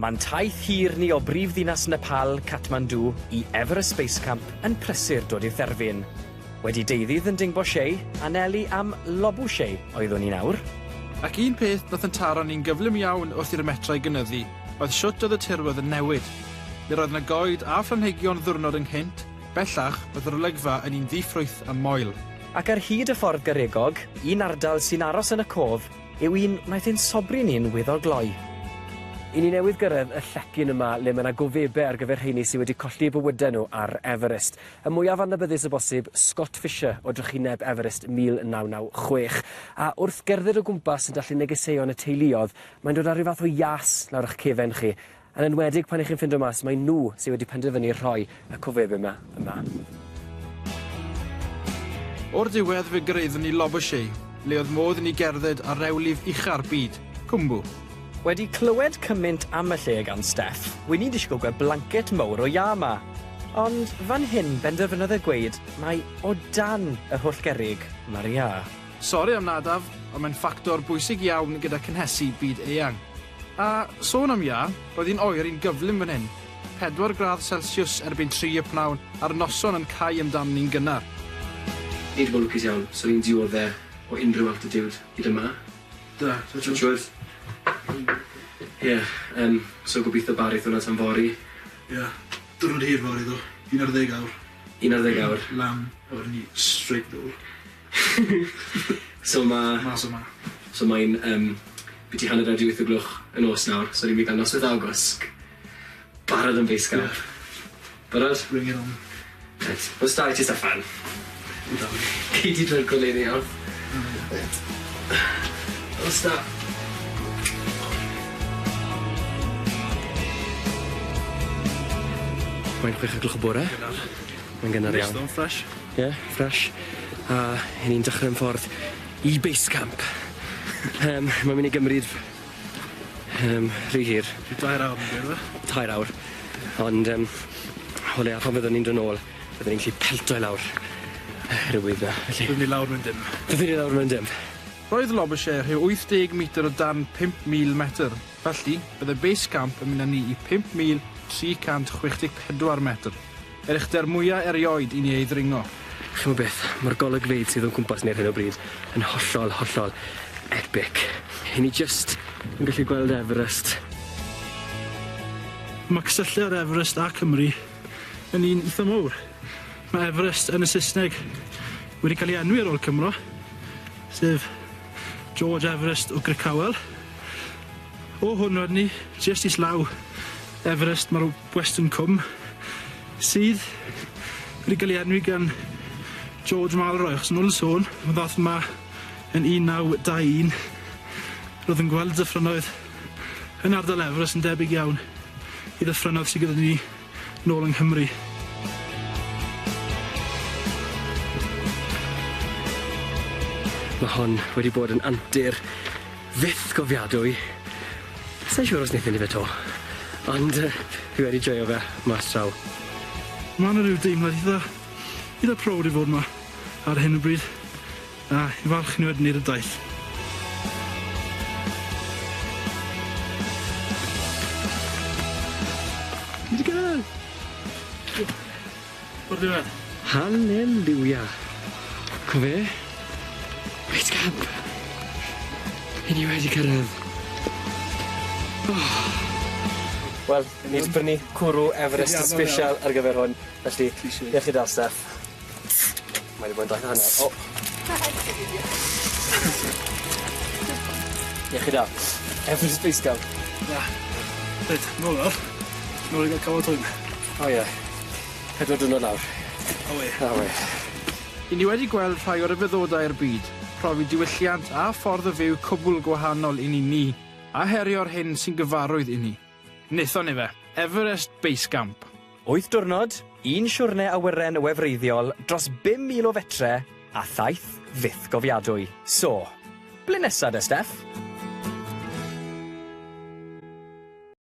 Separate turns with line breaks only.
Mae'n taith hir ni o brifddinas Nepal, Kathmandu, i Everest Base Camp yn prysur dod i'r dderfyn. Wedi deuddydd yn Dingbo Shea, anelu am Lobu Shea oeddwn ni nawr.
Ac un peth nath yn taro ni'n gyflym iawn wrth i'r metrau gynyddu, oedd siwt oedd y tirwedd yn newid. Mi roedd yna goed a phlanhigion ddiwrnod ynghynt, bellach oedd yr olygfa yn un ddiffrwyth a moel.
Ac ar hyd y ffordd garegog, un ardal sy'n aros yn y cof yw un wnaeth ein sobri ni'n weddol gloi.
I ni newydd gyrraedd y llecyn yma le mae yna gofebau ar gyfer rheini sydd wedi colli bywydau nhw ar Everest. Y mwyaf adnabyddus y bosib, Scott Fisher o drychineb Everest 1996. A wrth gerdded o gwmpas yn dallu negeseuon y teuluodd, mae'n dod ar ryw fath o ias lawr eich cefen chi. Yn enwedig pan ych chi'n ffindo mas, mae nhw sydd wedi penderfynu rhoi y cofebau yma.
O'r diwedd fe gyrraeddwn ni Lobu Shea, le oedd modd i ni gerdded ar rewlif ucha'r byd, Cwmbw.
Wedi clywed cymaint am y lle gan Steff, wy'n ni'n disgwyl gweld blanket mawr o ia yma. Ond fan hyn benderfynodd y gweud mae o dan y holl gerrig mae'r ia.
Sori am nadaf, ond mae'n ffactor bwysig iawn gyda cynhesu byd eang. A sôn am ia, roedd hi'n oer i'n gyflym fan hyn. 4 gradd Celsius erbyn 3 y pnawn a'r noson yn cau amdan ni'n gynnar.
Ni wedi bod lwcus iawn, so ni'n dioddau o unrhyw altitude hyd yma.
Da,
Siwrdd. Ie, so gobeithio barith hwnna tan fori.
Ie, dwrnod hir fori ddo, 11 awr.
11 awr.
Lam, o'r ni straight ddo.
So
Mas yma.
So mae'n beth i 7:08 o gloch yn os nawr, so ni'n mynd gan noswaith Awgwsg. Barod yn base camp. Barod?
Bring it on.
Right, oes da i ti Steffan? Gei di drwy'r goleuni iawn. Oes da?
Mae'n 6 o gloch y bore. Mae'n gynnar iawn.
Stone fresh.
Ie, fresh. A hyn ni'n dechrau'n ffordd i base camp. Mae'n mynd i gymryd rhy hir.
2 awr yn gwirfa.
2 awr. Ond o leia pan fyddwn ni'n dod nôl, byddwn ni'n gallu pelto i lawr rhywbeth na.
Byddwn ni lawr mewn dim.
Byddwn ni lawr mewn dim.
Roedd Lobu Shea rhyw 80 metr o dan 5,000 metr. Felly, bydde base camp yn mynd â ni i 5,364 metr. Yr uchder mwyaf erioed i ni ei ddringo.
Chymod beth, mae'r golygfeydd sydd o'n cwmpas ni ar hyn o bryd yn hollol epic. Hyn ni just yn gallu gweld Everest.
Mae cysylltu ar Everest a Cymru yn un eitha mawr. Mae Everest yn y Saesneg wedi cael ei enwi ar ôl Cymro, sef George Everest o Gricawel. O hwn oedd ni, just i slaw Everest mae'r Western Cwm, sydd wedi cael ei enwi gan George Malroy, achos yn ôl yn sôn, mae ddath yma yn 1921. Roedd yn gweld dyffrynnoedd yn ardal Everest yn debyg iawn i ddyffrynnoedd sydd gyda ni nôl yng Nghymru.
Mae hon wedi bod yn antur fyth gofiadwy. Sa'n siŵr os wnaethon ni fe to, ond fi wedi joio fe mas traw.
Mae yna rhyw deimlad eitha proud i fod yma ar hyn o bryd, a i falch ni wedyn i'r daith. Ni wedi gael! O'r diwedd?
Halleluia. Co fe? Base camp. Hyn ni wedi cyrraedd. Wel, ni wedi brynu cwrw Everest special ar gyfer hwn. Felly, diolch i dal, Steff. Mae wedi bod yn daith hanner. O! Diolch i dal. Everest Base Camp.
Na. Reit, nôl nawr. Nôl i gael cawod hwn.
O ie. 4 diwrnod nawr.
Awe.
Awe.
I ni wedi gweld rhai o'r yfeddodau'r byd, profi diwylliant a ffordd o fyw cwbl gwahanol i ni, a herio'r hyn sy'n gyfarwydd i ni. Wnaethon ni fe, Everest Base Camp.
8 diwrnod, 1 siwrne awyren wefreiddiol dros 5,000 o fetre a thaith fyth gofiadwy. So, ble nesa de, Steff?